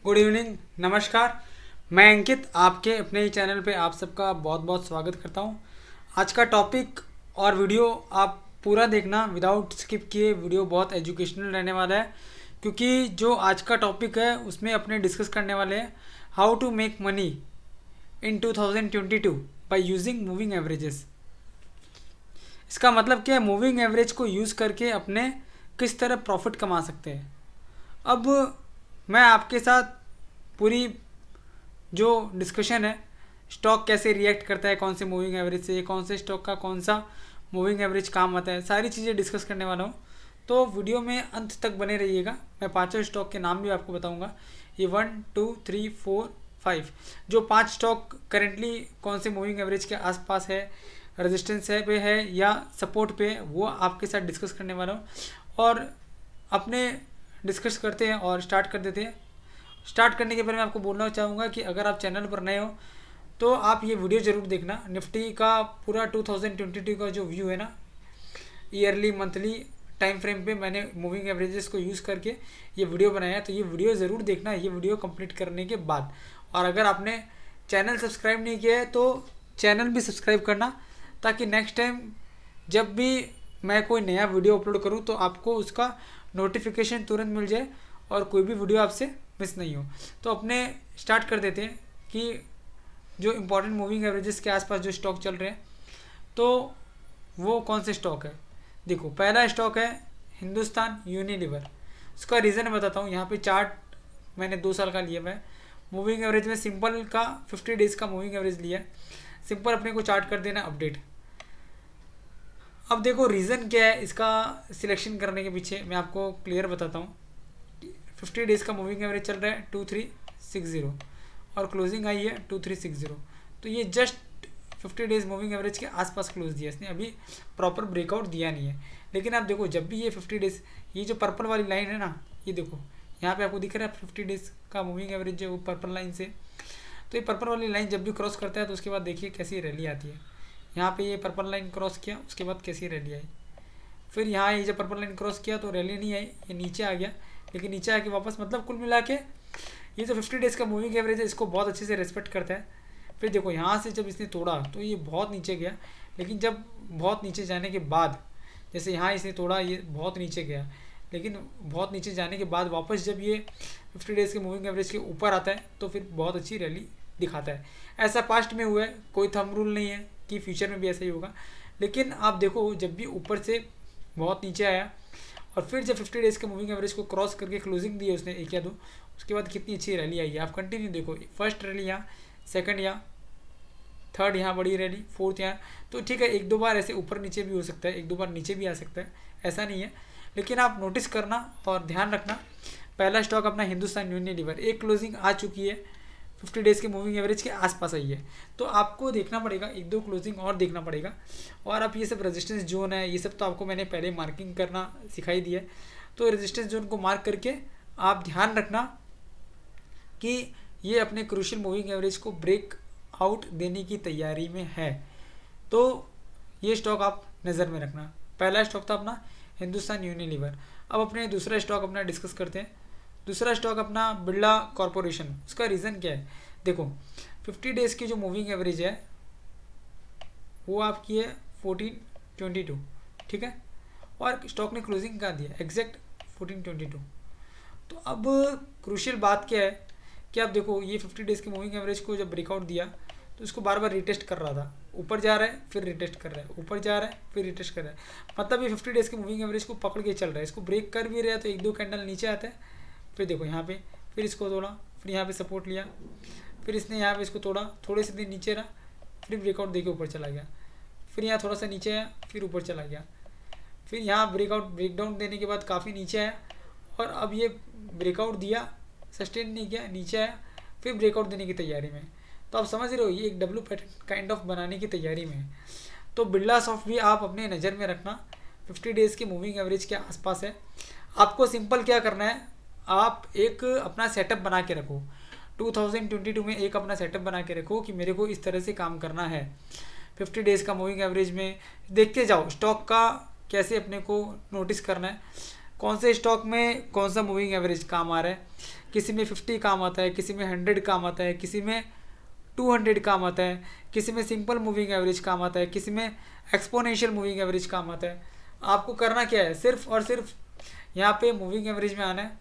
Good evening, नमस्कार। मैं अंकित आपके अपने ही चैनल पे आप सबका बहुत बहुत स्वागत करता हूँ। आज का टॉपिक और वीडियो आप पूरा देखना विदाउट स्किप किए। वीडियो बहुत एजुकेशनल रहने वाला है क्योंकि जो आज का टॉपिक है उसमें अपने डिस्कस करने वाले हैं how to make money in 2022 by using moving averages. इसका मतलब क्या है, मूविंग एवरेज को यूज़ करके अपने किस तरह प्रॉफिट कमा सकते हैं। अब मैं आपके साथ पूरी जो डिस्कशन है, स्टॉक कैसे रिएक्ट करता है कौन से मूविंग एवरेज से, कौन से स्टॉक का कौन सा मूविंग एवरेज काम आता है, सारी चीज़ें डिस्कस करने वाला हूँ। तो वीडियो में अंत तक बने रहिएगा। मैं पांचों स्टॉक के नाम भी आपको बताऊंगा। ये 1 2 3 4 5 जो 5 स्टॉक करेंटली कौन से मूविंग एवरेज के आसपास है, रेजिस्टेंस है पे है या सपोर्ट पे है, वो आपके साथ डिस्कस करने वाला हूँ। और अपने डिस्कस करते हैं और स्टार्ट कर देते हैं। स्टार्ट करने के पहले मैं आपको बोलना चाहूँगा कि अगर आप चैनल पर नए हो तो आप ये वीडियो ज़रूर देखना। निफ्टी का पूरा 2022 का जो व्यू है ना, ईयरली मंथली टाइम फ्रेम पे मैंने मूविंग एवरेजेस को यूज़ करके ये वीडियो बनाया है, तो ये वीडियो ज़रूर देखना ये वीडियो कंप्लीट करने के बाद। और अगर आपने चैनल सब्सक्राइब नहीं किया है तो चैनल भी सब्सक्राइब करना, ताकि नेक्स्ट टाइम जब भी मैं कोई नया वीडियो अपलोड करूँ तो आपको उसका नोटिफिकेशन तुरंत मिल जाए और कोई भी वीडियो आपसे मिस नहीं हो। तो अपने स्टार्ट कर देते हैं कि जो इम्पोर्टेंट मूविंग एवरेजेस के आसपास जो स्टॉक चल रहे हैं तो वो कौन से स्टॉक है। देखो, पहला स्टॉक है हिंदुस्तान यूनिलीवर। उसका रीज़न बताता हूँ। यहाँ पे चार्ट मैंने 2 साल का लिया है। मूविंग एवरेज में सिंपल का 50 डेज़ का मूविंग एवरेज लिया है। सिंपल अपने को चार्ट कर देना अपडेट। अब देखो रीज़न क्या है इसका सिलेक्शन करने के पीछे, मैं आपको क्लियर बताता हूँ। 50 डेज़ का मूविंग एवरेज चल रहा है 2360 और क्लोजिंग आई है 2360। तो ये जस्ट 50 डेज़ मूविंग एवरेज के आसपास क्लोज दिया इसने, अभी प्रॉपर ब्रेकआउट दिया नहीं है। लेकिन आप देखो जब भी ये 50 डेज़, ये जो पर्पल वाली लाइन है ना, ये देखो यहाँ पे आपको दिख रहा है 50 डेज़ का मूविंग एवरेज जो वो पर्पल लाइन से, तो ये पर्पल वाली लाइन जब भी क्रॉस करता है तो उसके बाद देखिए कैसी रैली आती है। यहाँ पे ये पर्पल लाइन क्रॉस किया, उसके बाद कैसी रैली आई। फिर यहाँ ये जब पर्पल लाइन क्रॉस किया तो रैली नहीं आई, ये नीचे आ गया। लेकिन नीचे आके वापस, मतलब कुल मिला के ये जो 50 डेज़ का मूविंग एवरेज है इसको बहुत अच्छे से रेस्पेक्ट करता है। फिर देखो यहाँ से जब इसने तोड़ा तो ये बहुत नीचे गया, लेकिन जब बहुत नीचे जाने के बाद, जैसे यहाँ इसने तोड़ा ये बहुत नीचे गया, लेकिन बहुत नीचे जाने के बाद वापस जब ये 50 डेज़ के मूविंग एवरेज के ऊपर आता है तो फिर बहुत अच्छी रैली दिखाता है। ऐसा पास्ट में हुआ है, कोई थंब रूल नहीं है कि फ्यूचर में भी ऐसा ही होगा। लेकिन आप देखो जब भी ऊपर से बहुत नीचे आया और फिर जब 50 डेज़ के मूविंग एवरेज को क्रॉस करके क्लोजिंग दी है उसने 1 या 2, उसके बाद कितनी अच्छी रैली आई है। आप कंटिन्यू देखो, फर्स्ट रैली यहाँ, सेकंड यहाँ, थर्ड यहाँ बड़ी रैली, फोर्थ यहाँ। तो ठीक है, 1-2 बार ऐसे ऊपर नीचे भी हो सकता है, 1-2 बार नीचे भी आ सकता है, ऐसा नहीं है। लेकिन आप नोटिस करना और ध्यान रखना, पहला स्टॉक अपना हिंदुस्तान यूनिलीवर, एक क्लोजिंग आ चुकी है 50 डेज़ के मूविंग एवरेज के आसपास आई है। तो आपको देखना पड़ेगा, 1-2 क्लोजिंग और देखना पड़ेगा। और आप ये सब रेजिस्टेंस जोन है, ये सब तो आपको मैंने पहले मार्किंग करना सिखाई दिया है। तो रेजिस्टेंस जोन को मार्क करके आप ध्यान रखना कि ये अपने क्रूशियल मूविंग एवरेज को ब्रेक आउट देने की तैयारी में है। तो ये स्टॉक आप नज़र में रखना। पहला स्टॉक था अपना हिंदुस्तान यूनिलीवर। अब अपने दूसरा स्टॉक अपना डिस्कस करते हैं। दूसरा स्टॉक अपना बिरला कॉरपोरेशन। उसका रीज़न क्या है, देखो 50 डेज़ की जो मूविंग एवरेज है वो आपकी है 1422, ठीक है, और स्टॉक ने क्लोजिंग कहाँ दिया, एग्जैक्ट 1422। तो अब क्रूशियल बात क्या है कि आप देखो ये 50 डेज़ के मूविंग एवरेज को जब ब्रेकआउट दिया तो इसको बार बार रिटेस्ट कर रहा था, ऊपर जा रहा है फिर रिटेस्ट कर रहा है, ऊपर जा रहा है फिर रिटेस्ट कर रहा है। मतलब ये 50 डेज़ के मूविंग एवरेज को पकड़ के चल रहा है। इसको ब्रेक कर भी रहा है तो 1-2 कैंडल नीचे आता है, फिर देखो यहाँ पे फिर इसको तोड़ा, फिर यहाँ पे सपोर्ट लिया, फिर इसने यहाँ पे इसको तोड़ा, थोड़े से दिन नीचे रहा, फिर ब्रेकआउट देके ऊपर चला गया, फिर यहाँ थोड़ा सा नीचे आया, फिर ऊपर चला गया, फिर यहाँ ब्रेकडाउन देने के बाद काफ़ी नीचे आया और अब ये ब्रेकआउट दिया, सस्टेन नहीं किया, नीचे आया, फिर ब्रेकआउट देने की तैयारी में। तो आप समझ रहे हो ये एक डब्ल्यू पैटर्न काइंड ऑफ बनाने की तैयारी में है। तो बिरला सॉफ्ट भी आप अपने नज़र में रखना, 50 डेज़ के मूविंग एवरेज के आसपास है। आपको सिंपल क्या करना है, आप एक अपना सेटअप बना के रखो। 2022 में एक अपना सेटअप बना के रखो कि मेरे को इस तरह से काम करना है। 50 डेज़ का मूविंग एवरेज में देखते जाओ स्टॉक का कैसे अपने को नोटिस करना है। कौन से स्टॉक में कौन सा मूविंग एवरेज काम आ रहा है। किसी में 50 काम आता है, किसी में 100 काम आता है, किसी में 200 काम आता है, किसी में सिंपल मूविंग एवरेज काम आता है, किसी में एक्सपोनेंशियल मूविंग एवरेज काम आता है। आपको करना क्या है, सिर्फ और सिर्फ यहाँ पे मूविंग एवरेज में आना है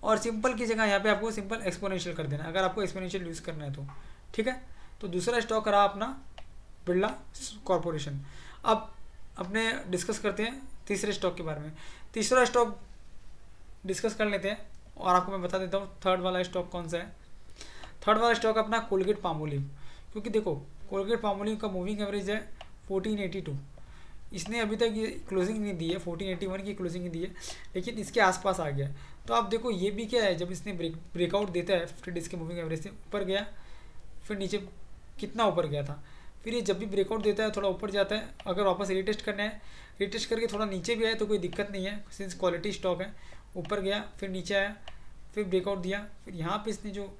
और सिंपल की जगह यहाँ पे आपको सिंपल एक्सपोनेंशियल कर देना है, अगर आपको एक्सपोनेंशियल यूज़ करना है तो। ठीक है, तो दूसरा स्टॉक रहा अपना बिरला कॉरपोरेशन। अब अपने डिस्कस करते हैं तीसरे स्टॉक के बारे में। तीसरा स्टॉक डिस्कस कर लेते हैं और आपको मैं बता देता हूँ थर्ड वाला स्टॉक कौन सा है। थर्ड वाला स्टॉक अपना कोलगेट पामोलिव, क्योंकि देखो कोलगेट पामोलिव का मूविंग एवरेज है 1482। इसने अभी तक ये क्लोजिंग नहीं दी है, 1481 की क्लोजिंग दी है, लेकिन इसके आसपास आ गया। तो आप देखो ये भी क्या है, जब इसने ब्रेकआउट देता है 50 डेज़ के मूविंग एवरेज से ऊपर गया, फिर नीचे कितना ऊपर गया था, फिर ये जब भी ब्रेकआउट देता है थोड़ा ऊपर जाता है। अगर वापस रिटेस्ट करना है, रिटेस्ट करके थोड़ा नीचे भी आए तो कोई दिक्कत नहीं है, सिंस क्वालिटी स्टॉक है। ऊपर गया, फिर नीचे आया, फिर ब्रेकआउट दिया, फिर यहाँ पे इसने जो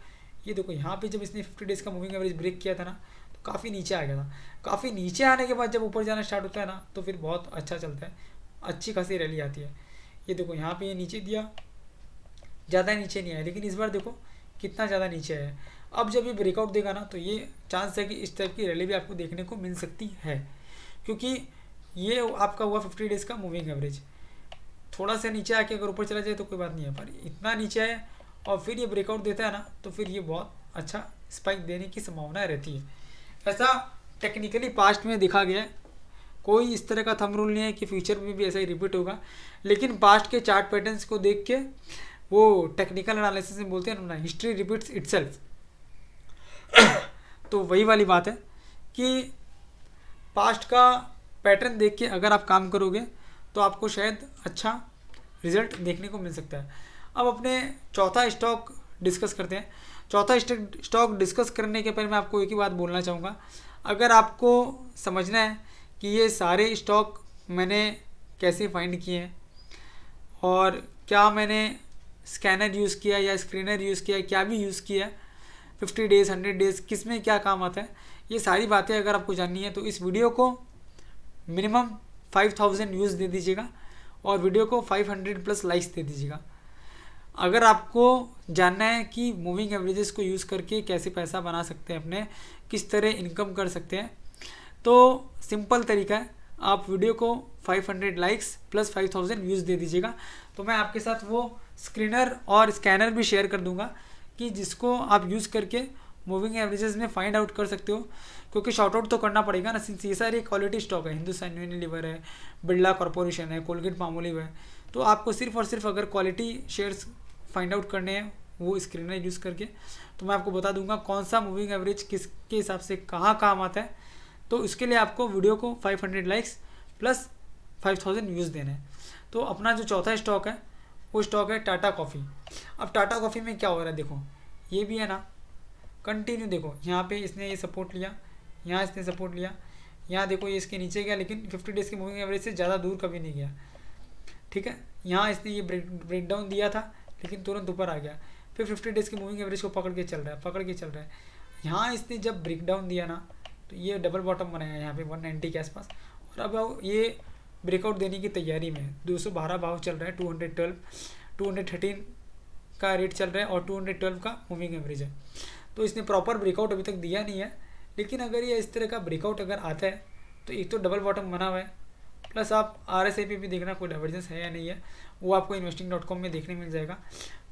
ये देखो यहाँ पे जब इसने 50 डेज़ का मूविंग एवरेज ब्रेक किया था ना, तो काफ़ी नीचे आ गया था। काफ़ी नीचे आने के बाद जब ऊपर जाना स्टार्ट होता है ना, तो फिर बहुत अच्छा चलता है, अच्छी खासी रैली आती है। ये देखो यहाँ पे ये नीचे दिया, ज़्यादा नीचे नहीं आया, लेकिन इस बार देखो कितना ज़्यादा नीचे है। अब जब ये ब्रेकआउट देगा ना, तो ये चांस है कि इस टाइप की रैली भी आपको देखने को मिल सकती है, क्योंकि ये आपका हुआ 50 डेज़ का मूविंग एवरेज। थोड़ा सा नीचे आके अगर ऊपर चला जाए तो कोई बात नहीं है, पर इतना नीचे है और फिर ये ब्रेकआउट देता है ना, तो फिर ये बहुत अच्छा स्पाइक देने की संभावना रहती है। ऐसा टेक्निकली पास्ट में देखा गया है, कोई इस तरह का थंब रूल नहीं है कि फ्यूचर में भी ऐसा ही रिपीट होगा, लेकिन पास्ट के चार्ट पैटर्न्स को देख के वो टेक्निकल एनालिसिस में बोलते हैं ना, हिस्ट्री रिपीट्स इटसेल्फ। तो वही वाली बात है कि पास्ट का पैटर्न देख के अगर आप काम करोगे तो आपको शायद अच्छा रिजल्ट देखने को मिल सकता है। अब अपने चौथा स्टॉक डिस्कस करते हैं। चौथा स्टॉक डिस्कस करने के पहले मैं आपको एक ही बात बोलना चाहूँगा, अगर आपको समझना है कि ये सारे स्टॉक मैंने कैसे फाइंड किए हैं और क्या मैंने स्कैनर यूज़ किया या स्क्रीनर यूज़ किया, क्या भी यूज़ किया, 50 डेज़ 100 डेज़ किस में क्या काम आता है, ये सारी बातें अगर आपको जाननी है तो इस वीडियो को मिनिमम 5000 व्यूज़ दे दीजिएगा और वीडियो को 500 प्लस लाइक्स दे दीजिएगा। अगर आपको जानना है कि मूविंग एवरेजेस को यूज़ करके कैसे पैसा बना सकते हैं, अपने किस तरह इनकम कर सकते हैं, तो सिंपल तरीका है, आप वीडियो को 500 लाइक्स प्लस 5000 व्यूज़ दे दीजिएगा। तो मैं आपके साथ वो स्क्रीनर और स्कैनर भी शेयर कर दूंगा कि जिसको आप यूज़ करके मूविंग एवरेजेस में फाइंड आउट कर सकते हो, क्योंकि शॉर्ट आउट तो करना पड़ेगा ना, सिंस ये सारी क्वालिटी स्टॉक है, हिंदुस्तान यूनिलीवर है, बिरला कॉरपोरेशन है, कोलगेट पामोलिव है। तो आपको सिर्फ और सिर्फ अगर क्वालिटी शेयर्स फाइंड आउट करने हैं वो स्क्रीनर यूज़ करके, तो मैं आपको बता दूंगा कौन सा मूविंग एवरेज किसके हिसाब से कहाँ काम आता है। तो इसके लिए आपको वीडियो को 500 लाइक्स प्लस 5000 व्यूज़ देने हैं। तो अपना जो चौथा स्टॉक है वो स्टॉक है टाटा कॉफ़ी। अब टाटा कॉफ़ी में क्या हो रहा है, देखो ये भी है ना कंटिन्यू, देखो यहाँ पे इसने ये सपोर्ट लिया, यहाँ इसने सपोर्ट लिया, यहाँ देखो ये इसके नीचे गया, लेकिन 50 डेज़ के मूविंग एवरेज से ज़्यादा दूर कभी नहीं गया। ठीक है, यहाँ इसने ये ब्रेक डाउन दिया था लेकिन तुरंत ऊपर आ गया, फिर 50 डेज़ के मूविंग एवरेज को पकड़ के चल रहा है। यहाँ इसने जब ब्रेक डाउन दिया ना, तो ये डबल बॉटम बनाया यहाँ पे 190 के आसपास, और अब ये ब्रेकआउट देने की तैयारी में है। 212 भाव चल रहा है, 213 का रेट चल रहा है और 212 का मूविंग एवरेज है। तो इसने प्रॉपर ब्रेकआउट अभी तक दिया नहीं है, लेकिन अगर ये इस तरह का ब्रेकआउट अगर आता है तो एक तो डबल बॉटम बना हुआ है, प्लस आप RSI पे भी देखना कोई डाइवर्जेंस है या नहीं है, वो आपको investing.com में देखने मिल जाएगा।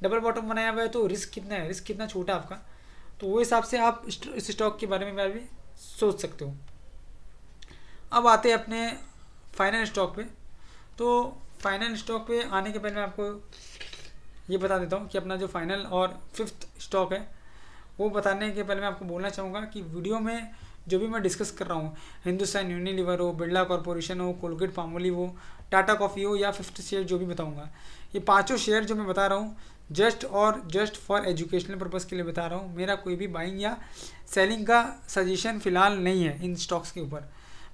डबल बॉटम बनाया हुआ है तो रिस्क कितना है, रिस्क कितना छोटा आपका, तो वो हिसाब से आप इस स्टॉक के बारे में भी सोच सकते हो। अब आते हैं अपने फाइनल स्टॉक पे। तो फाइनल स्टॉक पे आने के पहले मैं आपको ये बता देता हूँ कि अपना जो फाइनल और फिफ्थ स्टॉक है वो बताने के पहले मैं आपको बोलना चाहूँगा कि वीडियो में जो भी मैं डिस्कस कर रहा हूँ, हिंदुस्तान यूनिलीवर हो, बिरला कॉरपोरेशन हो, कोलगेट पामोलिव हो, टाटा कॉफ़ी हो या फिफ्थ शेयर जो भी बताऊँगा, ये पांचों शेयर जो मैं बता रहा हूँ जस्ट फॉर एजुकेशनल पर्पज़ के लिए बता रहा हूँ। मेरा कोई भी बाइंग या सेलिंग का सजेशन फ़िलहाल नहीं है इन स्टॉक्स के ऊपर।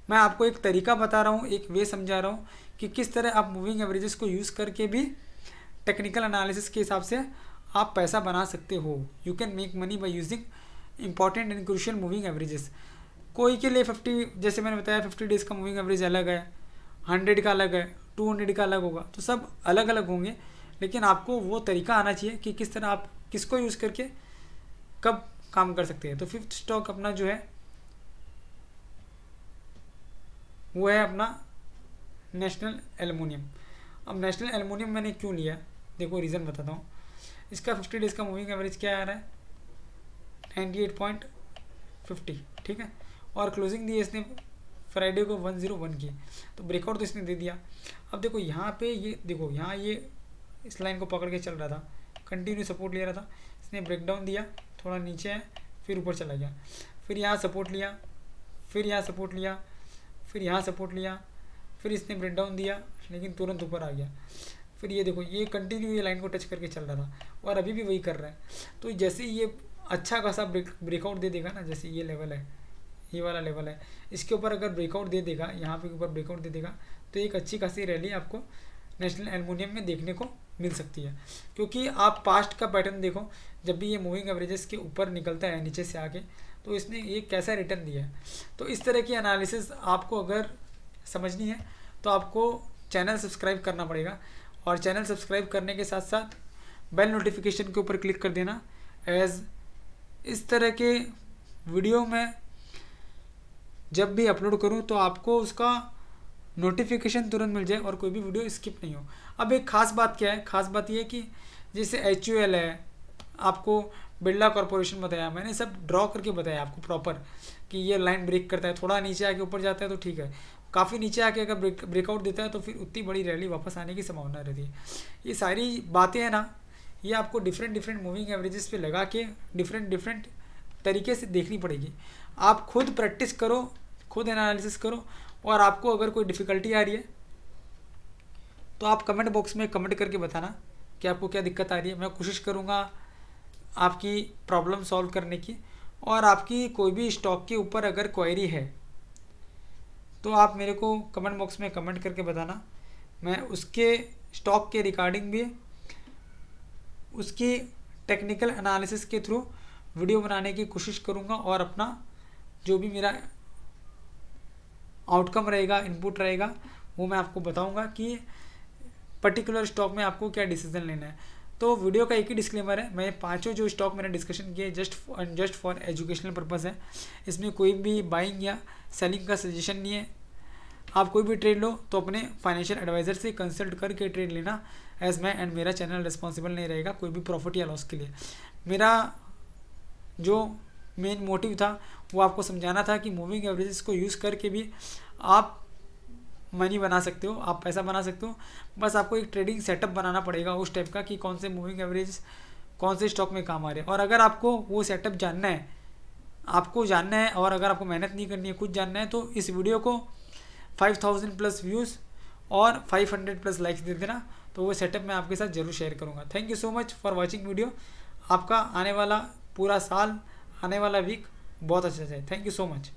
मैं आपको एक तरीका बता रहा हूँ, एक वे समझा रहा हूँ कि किस तरह आप मूविंग एवरेजेस को यूज़ करके भी टेक्निकल एनालिसिस के हिसाब से आप पैसा बना सकते हो। You can make money by using important and crucial moving averages. कोई के लिए 50, जैसे मैंने बताया 50 डेज़ का मूविंग एवरेज अलग है, 100 का अलग है, 200 का अलग होगा, तो सब अलग अलग होंगे, लेकिन आपको वो तरीका आना चाहिए कि किस तरह आप किसको यूज़ करके कब काम कर सकते हैं। तो फिफ्थ स्टॉक अपना जो है वो है अपना नेशनल एल्युमिनियम। अब नेशनल एल्युमिनियम मैंने क्यों लिया, देखो रीज़न बताता हूँ। इसका 50 डेज़ का मूविंग एवरेज क्या आ रहा है, 98.50, ठीक है, और क्लोजिंग दी इसने फ्राइडे को 101 की, तो ब्रेकआउट तो इसने दे दिया। अब देखो यहाँ पे ये देखो, यहाँ ये इस लाइन को पकड़ के चल रहा था, कंटिन्यू सपोर्ट ले रहा था, इसने ब्रेकडाउन दिया, थोड़ा नीचे है, फिर ऊपर चला गया, फिर यहाँ सपोर्ट लिया, फिर यहाँ सपोर्ट लिया, फिर यहाँ सपोर्ट लिया, फिर इसने ब्रेकडाउन दिया लेकिन तुरंत ऊपर आ गया। फिर ये देखो ये कंटिन्यू ये लाइन को टच करके चल रहा था और अभी भी वही कर रहा है। तो जैसे ही ये अच्छा खासा ब्रेकआउट दे देगा ना, जैसे ये लेवल है, ये वाला लेवल है, इसके ऊपर अगर ब्रेकआउट दे देगा, यहाँ पे ऊपर ब्रेकआउट दे देगा, तो एक अच्छी खासी रैली आपको नेशनल एल्युमिनियम में देखने को मिल सकती है। क्योंकि आप पास्ट का पैटर्न देखो, जब भी ये मूविंग एवरेजेस के ऊपर निकलता है नीचे से आके, तो इसने ये कैसा रिटर्न दिया है। तो इस तरह की एनालिसिस आपको अगर समझनी है तो आपको चैनल सब्सक्राइब करना पड़ेगा, और चैनल सब्सक्राइब करने के साथ साथ बेल नोटिफिकेशन के ऊपर क्लिक कर देना, एज इस तरह के वीडियो में जब भी अपलोड करूं तो आपको उसका नोटिफिकेशन तुरंत मिल जाए और कोई भी वीडियो स्किप नहीं हो। अब एक ख़ास बात क्या है, ख़ास बात ये है कि जैसे HUL है, आपको बिरला कॉरपोरेशन बताया, मैंने सब ड्रॉ करके बताया आपको प्रॉपर कि ये लाइन ब्रेक करता है, थोड़ा नीचे आके ऊपर जाता है तो ठीक है, काफ़ी नीचे आके अगर ब्रेकआउट देता है तो फिर उतनी बड़ी रैली वापस आने की संभावना रहती है। ये सारी बातें हैं ना, ये आपको डिफरेंट मूविंग एवरेजेस पे लगा के डिफरेंट तरीके से देखनी पड़ेगी। आप खुद प्रैक्टिस करो, खुद एनालिसिस करो, और आपको अगर कोई डिफ़िकल्टी आ रही है तो आप कमेंट बॉक्स में कमेंट करके बताना कि आपको क्या दिक्कत आ रही है। मैं कोशिश करूँगा आपकी प्रॉब्लम सॉल्व करने की, और आपकी कोई भी स्टॉक के ऊपर अगर क्वेरी है तो आप मेरे को कमेंट बॉक्स में कमेंट करके बताना। मैं उसके स्टॉक के रिगार्डिंग भी उसकी टेक्निकल एनालिसिस के थ्रू वीडियो बनाने की कोशिश करूँगा, और अपना जो भी मेरा आउटकम रहेगा, इनपुट रहेगा, वो मैं आपको बताऊंगा कि पर्टिकुलर स्टॉक में आपको क्या डिसीजन लेना है। तो वीडियो का एक ही डिस्क्लेमर है, मैं पांचों जो स्टॉक मैंने डिस्कशन किए जस्ट फॉर एजुकेशनल पर्पस है, इसमें कोई भी बाइंग या सेलिंग का सजेशन नहीं है। आप कोई भी ट्रेड लो तो अपने फाइनेंशियल एडवाइज़र से कंसल्ट करके ट्रेड लेना, एज मैं एंड मेरा चैनल रिस्पॉन्सिबल नहीं रहेगा कोई भी प्रॉफिट या लॉस के लिए। मेरा जो मेन मोटिव था वो आपको समझाना था कि मूविंग एवरेजेस को यूज़ करके भी आप मनी बना सकते हो, आप पैसा बना सकते हो। बस आपको एक ट्रेडिंग सेटअप बनाना पड़ेगा उस टाइप का कि कौन से मूविंग एवरेज कौन से स्टॉक में काम आ रहे हैं। और अगर आपको वो सेटअप जानना है, और अगर आपको मेहनत नहीं करनी है, कुछ जानना है, तो इस वीडियो को 5000 प्लस व्यूज़ और 500 प्लस लाइक्स दे देना, तो वो सेटअप मैं आपके साथ ज़रूर शेयर करूँगा। Thank you so much for watching video. आपका आने वाला पूरा साल, आने वाला वीक बहुत अच्छा जाए। Thank you so much.